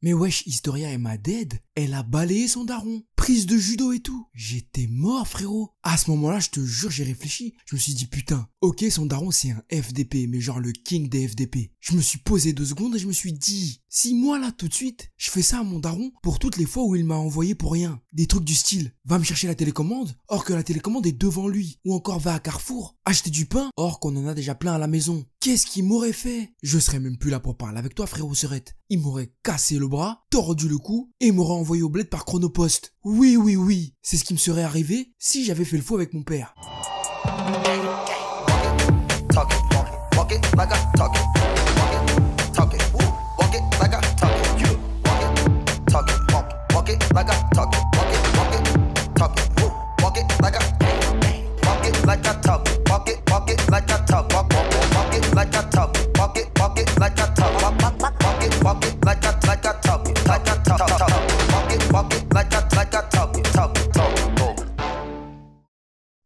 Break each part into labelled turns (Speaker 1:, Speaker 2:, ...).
Speaker 1: Mais wesh, Historia est ma dead. Elle a balayé son daron. Prise de judo et tout. J'étais mort, frérot. À ce moment-là, je te jure, j'ai réfléchi. Je me suis dit, putain, ok, son daron, c'est un FDP, mais genre le king des FDP. Je me suis posé 2 secondes et je me suis dit, si moi, là, tout de suite, je fais ça à mon daron pour toutes les fois où il m'a envoyé pour rien. Des trucs du style, va me chercher la télécommande, or que la télécommande est devant lui. Ou encore, va à Carrefour, acheter du pain, or qu'on en a déjà plein à la maison. Qu'est-ce qu'il m'aurait fait? Je serais même plus là pour parler avec toi, frérot Serette. Il m'aurait cassé le bras, tordu le cou, et m'aurait envoyé au bled par Chronopost. Oui, oui, oui, c'est ce qui me serait arrivé si j'avais fait le fou avec mon père.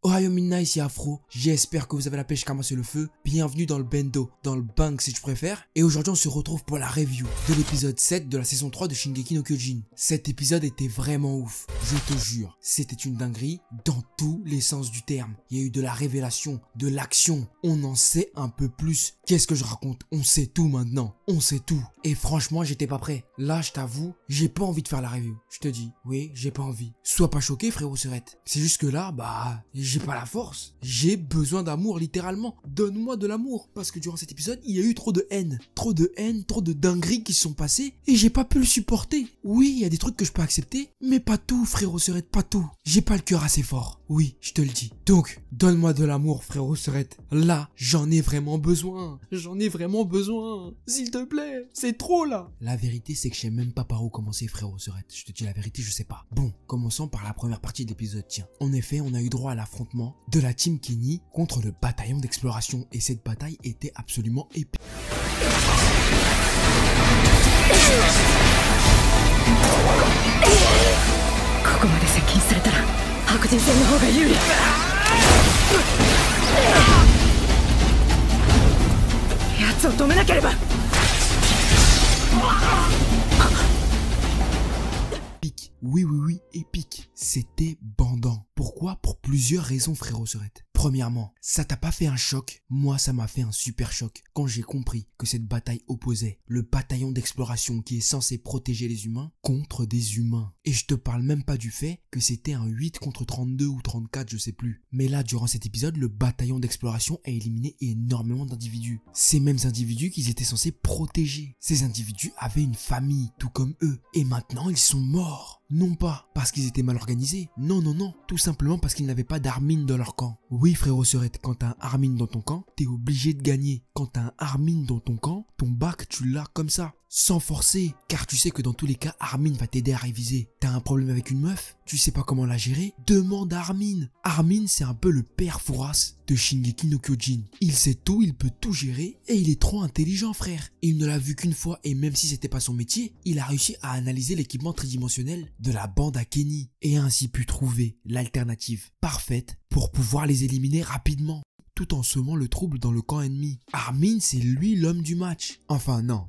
Speaker 1: Ohio Midnight, ici Afro, j'espère que vous avez la pêche comme moi c'est le feu. Bienvenue dans le bendo, dans le bang si tu préfères. Et aujourd'hui on se retrouve pour la review de l'épisode 7 de la saison 3 de Shingeki no Kyojin. Cet épisode était vraiment ouf, je te jure. C'était une dinguerie dans tous les sens du terme. Il y a eu de la révélation, de l'action. On en sait un peu plus. Qu'est-ce que je raconte? On sait tout maintenant, on sait tout. Et franchement j'étais pas prêt. Là je t'avoue, j'ai pas envie de faire la review. Je te dis, oui j'ai pas envie. Sois pas choqué frérot Serette. C'est juste que là, bah, j'ai pas la force. J'ai besoin d'amour littéralement. Donne-moi de l'amour. Parce que durant cet épisode, il y a eu trop de haine. Trop de haine, trop de dingueries qui se sont passées. Et j'ai pas pu le supporter. Oui, il y a des trucs que je peux accepter. Mais pas tout, frérot Serette, pas tout. J'ai pas le cœur assez fort. Oui, je te le dis. Donc, donne-moi de l'amour, frérot Serette. Là, j'en ai vraiment besoin. J'en ai vraiment besoin. S'il te plaît. C'est trop là. La vérité, c'est que je sais même pas par où commencer, frérot Serette. Je te dis la vérité, je sais pas. Bon, commençons par la première partie de l'épisode, tiens. En effet, on a eu droit à l'affrontement de la team Kenny contre le bataillon d'exploration. Et cette bataille était absolument épique. Épique. Oui, oui, oui, épique. C'était bandant. Pourquoi? Pour plusieurs raisons, frérot Serette. Premièrement, ça t'a pas fait un choc? Moi, ça m'a fait un super choc quand j'ai compris que cette bataille opposait le bataillon d'exploration qui est censé protéger les humains contre des humains. Et je te parle même pas du fait que c'était un 8 contre 32 ou 34, je sais plus. Mais là, durant cet épisode, le bataillon d'exploration a éliminé énormément d'individus. Ces mêmes individus qu'ils étaient censés protéger. Ces individus avaient une famille, tout comme eux. Et maintenant, ils sont morts. Non pas parce qu'ils étaient mal organisés, non, non, non, tout simplement parce qu'ils n'avaient pas d'Armin dans leur camp. Oui frérot Serette, quand t'as un Armin dans ton camp, t'es obligé de gagner. Quand t'as un Armin dans ton camp, ton bac tu l'as comme ça, sans forcer, car tu sais que dans tous les cas, Armin va t'aider à réviser. T'as un problème avec une meuf, tu sais pas comment la gérer, demande à Armin. Armin c'est un peu le père Fouras de Shingeki no Kyojin. Il sait tout, il peut tout gérer, et il est trop intelligent frère. Il ne l'a vu qu'une fois, et même si c'était pas son métier, il a réussi à analyser l'équipement tridimensionnel de la bande à Kenny, et a ainsi pu trouver l'alternative parfaite pour pouvoir les éliminer rapidement, tout en semant le trouble dans le camp ennemi. Armin, c'est lui l'homme du match. Enfin non.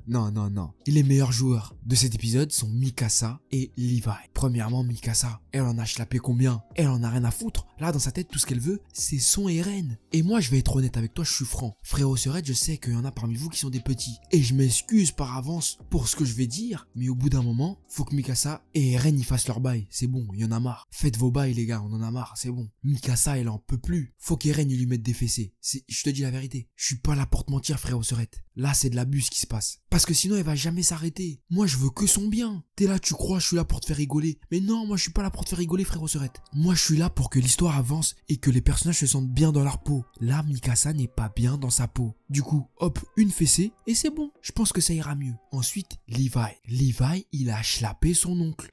Speaker 1: Les meilleurs joueurs de cet épisode sont Mikasa et Levi. Premièrement, Mikasa, elle en a schlappé combien? Elle en a rien à foutre. Là, dans sa tête, tout ce qu'elle veut, c'est son RN. Et moi, je vais être honnête avec toi, je suis franc. Frérot Serette, je sais qu'il y en a parmi vous qui sont des petits. Et je m'excuse par avance pour ce que je vais dire, mais au bout d'un moment, faut que Mikasa et RN y fassent leur bail. C'est bon, il y en a marre. Faites vos bails, les gars, on en a marre, c'est bon. Mikasa, elle en peut plus. Faut qu'Eren lui mette des fessées. Je te dis la vérité. Je suis pas là pour te mentir, frérot Serette. Là, c'est de l'abus qui se passe. Parce que sinon, elle va jamais s'arrêter. Moi, je veux que son bien. T'es là, tu crois, je suis là pour te faire rigoler. Mais non, moi, je suis pas là pour te faire rigoler, frérot Serette. Moi, je suis là pour que l'histoire avance et que les personnages se sentent bien dans leur peau. Là, Mikasa n'est pas bien dans sa peau. Du coup, hop, une fessée et c'est bon. Je pense que ça ira mieux. Ensuite, Levi. Levi, il a schlappé son oncle.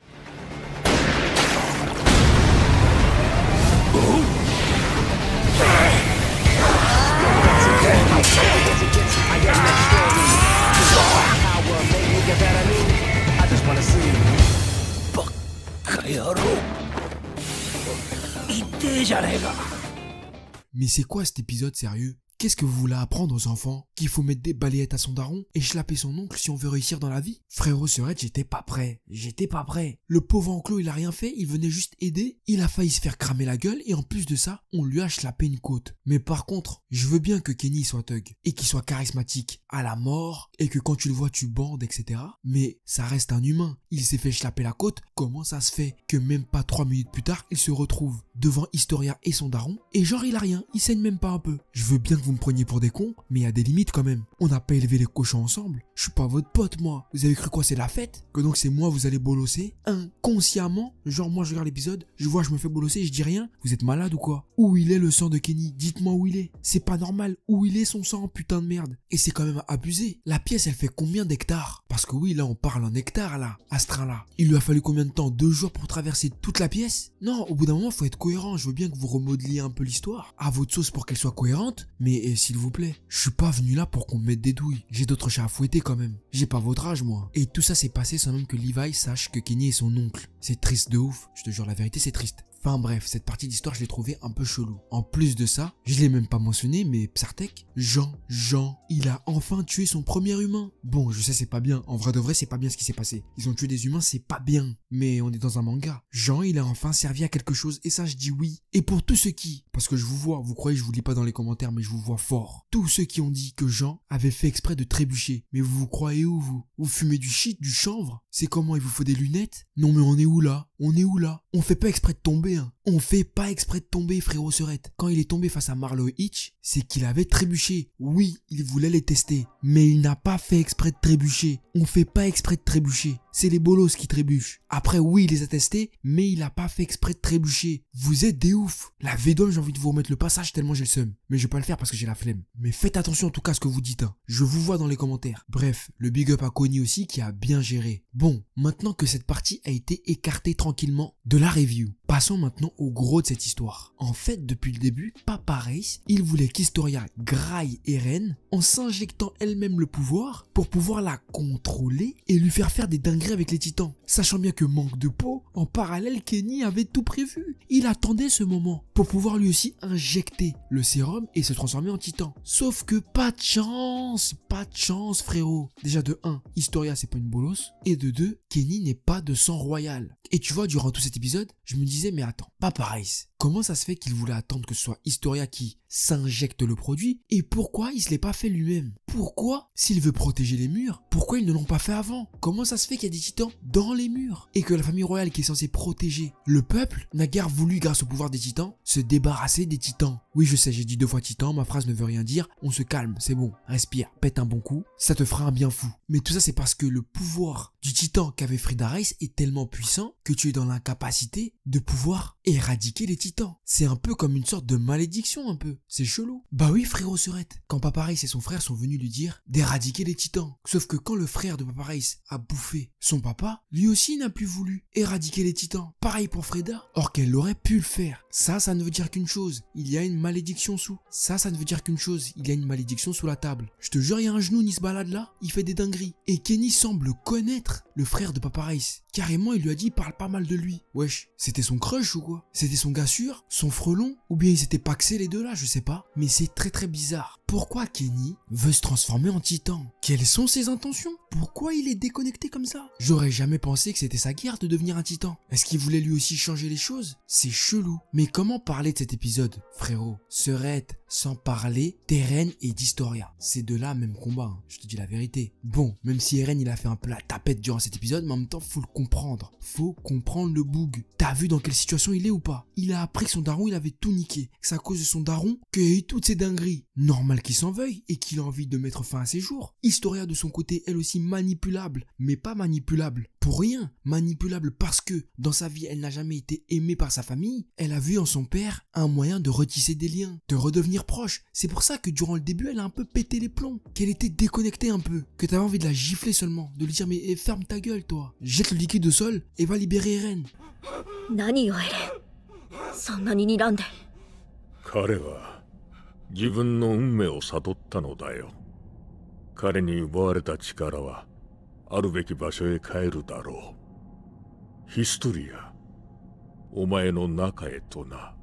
Speaker 1: Oh! Mais c'est quoi cet épisode sérieux? Qu'est-ce que vous voulez apprendre aux enfants? Qu'il faut mettre des balayettes à son daron et chlapper son oncle si on veut réussir dans la vie? Frérot Serette, j'étais pas prêt. J'étais pas prêt. Le pauvre enclos, il a rien fait, il venait juste aider. Il a failli se faire cramer la gueule et en plus de ça, on lui a chlappé une côte. Mais par contre, je veux bien que Kenny soit thug et qu'il soit charismatique à la mort et que quand tu le vois, tu bandes, etc. Mais ça reste un humain. Il s'est fait chlapper la côte. Comment ça se fait que même pas 3 minutes plus tard, il se retrouve devant Historia et son daron et genre il a rien, il saigne même pas un peu. Je veux bien que vous me preniez pour des cons, mais il y a des limites quand même. On n'a pas élevé les cochons ensemble. Je suis pas votre pote moi. Vous avez cru quoi, c'est la fête? Que donc c'est moi vous allez bolosser inconsciemment? Genre moi je regarde l'épisode, je vois je me fais bolosser et je dis rien. Vous êtes malade ou quoi? Où il est le sang de Kenny? Dites-moi où il est. C'est pas normal. Où il est son sang, putain de merde? Et c'est quand même abusé. La pièce elle fait combien d'hectares? Parce que oui là on parle en hectares là, à ce train là. Il lui a fallu combien de temps? 2 jours pour traverser toute la pièce? Non, au bout d'un moment faut être cohérent. Je veux bien que vous remodeliez un peu l'histoire à votre sauce pour qu'elle soit cohérente, mais s'il vous plaît, je suis pas venu là pour qu'on me mette des douilles. J'ai d'autres chats à fouetter quand même. J'ai pas votre âge moi. Et tout ça s'est passé sans même que Levi sache que Kenny est son oncle. C'est triste de ouf. Je te jure la vérité, c'est triste. Enfin bref, cette partie d'histoire, je l'ai trouvée un peu chelou. En plus de ça, je l'ai même pas mentionné, mais Psartek, Jean, il a enfin tué son premier humain. Bon, je sais c'est pas bien. En vrai de vrai, c'est pas bien ce qui s'est passé. Ils ont tué des humains, c'est pas bien. Mais on est dans un manga. Jean, il a enfin servi à quelque chose, et ça je dis oui. Et pour tous ceux qui, parce que je vous vois, vous croyez que je vous lis pas dans les commentaires, mais je vous vois fort. Tous ceux qui ont dit que Jean avait fait exprès de trébucher. Mais vous vous croyez où vous? Vous fumez du shit, du chanvre? C'est comment, il vous faut des lunettes? Non mais on est où là? On est où là? On fait pas exprès de tomber, hein. On fait pas exprès de tomber, frérot Serette. Quand il est tombé face à Marlowe Hitch, c'est qu'il avait trébuché. Oui, il voulait les tester, mais il n'a pas fait exprès de trébucher. On fait pas exprès de trébucher. C'est les bolos qui trébuchent. Après, oui, il les a testés, mais il a pas fait exprès de trébucher. Vous êtes des oufs. La Védome, j'ai envie de vous remettre le passage tellement j'ai le seum. Mais je vais pas le faire parce que j'ai la flemme. Mais faites attention en tout cas à ce que vous dites, hein. Je vous vois dans les commentaires. Bref, le big up à Connie aussi qui a bien géré. Bon, maintenant que cette partie a été écartée tranquillement de la review, passons maintenant au gros de cette histoire. En fait, depuis le début, Papa Race, il voulait qu'Historia graille Eren en s'injectant elle-même le pouvoir pour pouvoir la contrôler et lui faire faire des dingueries avec les titans. Sachant bien que manque de peau, en parallèle, Kenny avait tout prévu. Il attendait ce moment pour pouvoir lui aussi injecter le sérum et se transformer en titan. Sauf que pas de chance frérot. Déjà de 1, Historia c'est pas une bolosse, et de 2, Kenny n'est pas de sang royal. Et tu vois, durant tout cet épisode, je me disais mais attends, Papa Race, comment ça se fait qu'il voulait attendre que ce soit Historia qui s'injecte le produit et pourquoi il se l'est pas fait lui-même? Pourquoi, s'il veut protéger les murs, pourquoi ils ne l'ont pas fait avant? Comment ça se fait qu'il y a des titans dans les murs et que la famille royale qui est censée protéger le peuple n'a guère voulu, grâce au pouvoir des titans, se débarrasser des titans? Oui, je sais, j'ai dit 2 fois titan, ma phrase ne veut rien dire, on se calme, c'est bon, respire, pète un bon coup, ça te fera un bien fou. Mais tout ça c'est parce que le pouvoir du titan qu'avait Frida Race est tellement puissant que tu es dans l'incapacité de pouvoir éradiquer les titans. C'est un peu comme une sorte de malédiction un peu, c'est chelou. Bah oui frérot Serette, quand Papa Race et son frère sont venus lui dire d'éradiquer les titans. Sauf que quand le frère de Papa Race a bouffé son papa, lui aussi n'a plus voulu éradiquer les titans. Pareil pour Freda, or qu'elle aurait pu le faire. Ça ne veut dire qu'une chose, il y a une malédiction sous. Ça ne veut dire qu'une chose, il y a une malédiction sous la table. Je te jure, il y a un genou, il se balade là, il fait des dingueries. Et Kenny semble connaître le frère de Papa Race. Carrément, il lui a dit, il parle pas mal de lui. Wesh, c'était son crush ou quoi? C'était son gars sûr? Son frelon? Ou bien ils étaient paxés les deux là, je sais pas. Mais c'est très bizarre. Pourquoi Kenny veut se transformer en titan? Quelles sont ses intentions? Pourquoi il est déconnecté comme ça? J'aurais jamais pensé que c'était sa guerre de devenir un titan. Est-ce qu'il voulait lui aussi changer les choses? C'est chelou. Mais comment parler de cet épisode, frérot? Serette, sans parler d'Eren et d'Historia. Ces deux-là, même combat, hein. Je te dis la vérité. Bon, même si Eren il a fait un peu la tapette durant cet épisode, mais en même temps faut le comprendre. Faut comprendre le boug. T'as vu dans quelle situation il est ou pas? Il a appris que son daron il avait tout niqué. C'est à cause de son daron qu'il y a eu toutes ces dingueries. Normal qu'il s'en veuille et qu'il a envie de mettre fin à ses jours. Historia de son côté, elle aussi manipulable, mais pas manipulable pour rien. Manipulable parce que dans sa vie elle n'a jamais été aimée par sa famille. Elle a vu en son père un moyen de retisser des liens, de redevenir proche. C'est pour ça que durant le début elle a un peu pété les plombs, qu'elle était déconnectée un peu, que t'avais envie de la gifler seulement, de lui dire mais ferme ta gueule toi, jette le liquide au sol et va libérer Eren.
Speaker 2: Naniがエレン、そんなに睨んで。
Speaker 3: 彼は自分の運命を悟ったのだよ。彼に奪われた力はあるべき場所へ帰るだろう。ヒストリア、お前の中へとな。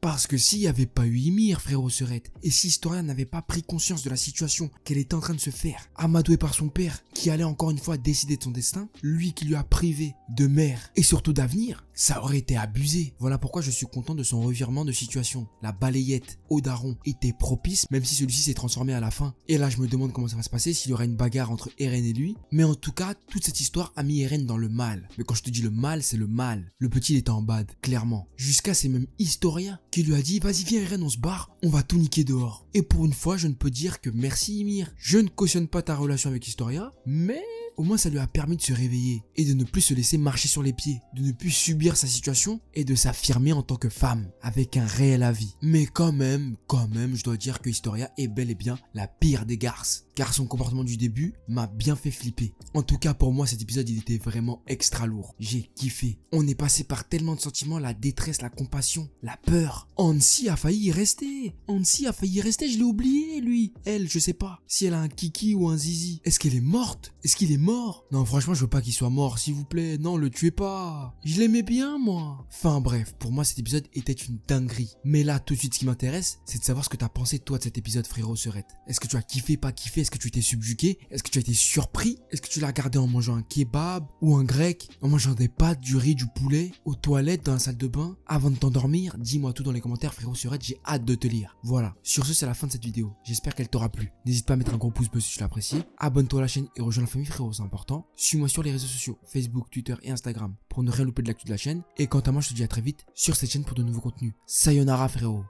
Speaker 1: Parce que s'il n'y avait pas eu Ymir, frérot Serette, et si Historia n'avait pas pris conscience de la situation qu'elle était en train de se faire, amadouée par son père, qui allait encore une fois décider de son destin, lui qui lui a privé de mère et surtout d'avenir, ça aurait été abusé. Voilà pourquoi je suis content de son revirement de situation. La balayette au daron était propice, même si celui-ci s'est transformé à la fin. Et là, je me demande comment ça va se passer, s'il y aura une bagarre entre Eren et lui. Mais en tout cas, toute cette histoire a mis Eren dans le mal. Mais quand je te dis le mal, c'est le mal. Le petit, il était en bad, clairement. Jusqu'à c'est même Historia qui lui a dit, vas-y viens Eren, on se barre, on va tout niquer dehors. Et pour une fois, je ne peux dire que merci Ymir. Je ne cautionne pas ta relation avec Historia, mais au moins ça lui a permis de se réveiller et de ne plus se laisser marcher sur les pieds, de ne plus subir sa situation et de s'affirmer en tant que femme avec un réel avis. Mais quand même, je dois dire que Historia est bel et bien la pire des garces, car son comportement du début m'a bien fait flipper. En tout cas pour moi cet épisode il était vraiment extra lourd, j'ai kiffé. On est passé par tellement de sentiments, la détresse, la compassion, la peur. Hansi a failli y rester, je l'ai oublié lui. Elle, je sais pas si elle a un kiki ou un zizi. Est-ce qu'elle est morte? Est-ce qu'il est mort? Non franchement je veux pas qu'il soit mort s'il vous plaît, non le tuez pas, je l'aimais bien moi. Enfin bref, pour moi cet épisode était une dinguerie. Mais là tout de suite ce qui m'intéresse c'est de savoir ce que t'as pensé toi de cet épisode frérot Serette. Est-ce que tu as kiffé, pas kiffé? Est-ce que tu étais subjugué? Est-ce que tu as été surpris? Est-ce que tu l'as regardé en mangeant un kebab ou un grec, en mangeant des pâtes, du riz, du poulet, aux toilettes, dans la salle de bain, avant de t'endormir? Dis-moi tout dans les commentaires frérot Serette, j'ai hâte de te lire. Voilà, sur ce c'est la fin de cette vidéo, j'espère qu'elle t'aura plu. N'hésite pas à mettre un gros pouce bleu si tu l'apprécies, abonne-toi à la chaîne et rejoins la famille frérot, c'est important. Suis-moi sur les réseaux sociaux, Facebook, Twitter et Instagram pour ne rien louper de l'actu de la chaîne. Et quant à moi, je te dis à très vite sur cette chaîne pour de nouveaux contenus. Sayonara frérot.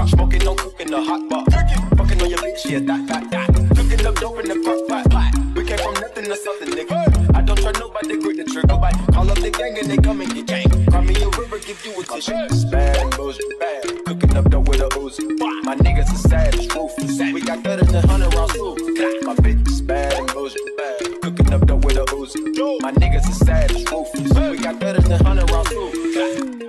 Speaker 4: Smoking, no cooking, the hot pot. Fucking on your bitch, yeah, that. Cooking up dope in the crock pot. We came from nothing to something, nigga. I don't try nobody, grip the trigger. Call up the gang and they come and get gang. Call me a river, give you a tissue. It's bad and bullshit, bad. Cooking up dope with a Uzi. My niggas are savage, ruthless. We got better than 100 rounds too. My bitch is bad and bullshit, bad. Cooking up dope with a Uzi. My niggas are savage, ruthless. We got better than 100 rounds too.